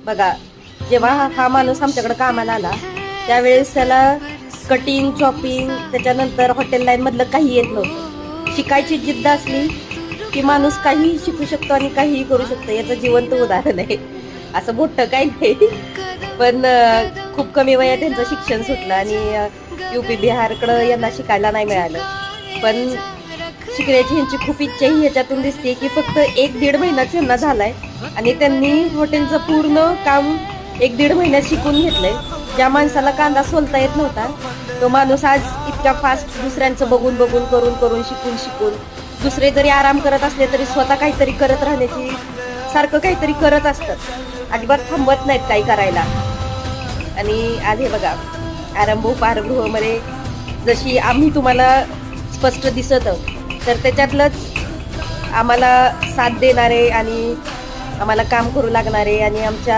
बघा, जेव्हा हा माणूस आमच्याकडे कामाला आला त्यावेळेस त्याला कटिंग, चॉपिंग, त्याच्यानंतर हॉटेल लाईन मधलं काही येत नव्हतं. शिकायची जिद्द असली की माणूस काहीही शिकू शकतो आणि काहीही करू शकतो. याचं जिवंत उदाहरण आहे. असं मोठं काही नाही, पण खूप कमी वयात त्यांचं शिक्षण सुटलं आणि UP बिहारकडं यांना शिकायला नाही मिळालं. पण शिकण्याची ह्यांची खूप इच्छा ही ह्याच्यातून दिसते की फक्त 1-1.5 महिनाच यांना झालाय आणि त्यांनी हॉटेलचं पूर्ण काम 1-1.5 महिन्यात शिकून घेतलंय. ज्या माणसाला कांदा सोलता येत नव्हता तो माणूस आज इतका फास्ट दुसऱ्यांचं बघून बघून, करून करून, शिकून शिकून, दुसरे जरी आराम करत असले तरी स्वतः काहीतरी करत राहण्याची, सारखं काहीतरी करत असतात. अजिबात थांबत नाहीत काही करायला. आणि आज हे बघा, आरंभ उपाहारगृहामध्ये जशी आम्ही तुम्हाला स्पष्ट दिसत आहोत तर त्याच्यातलंच आम्हाला साथ देणारे आणि आम्हाला काम करू लागणारे आणि आमच्या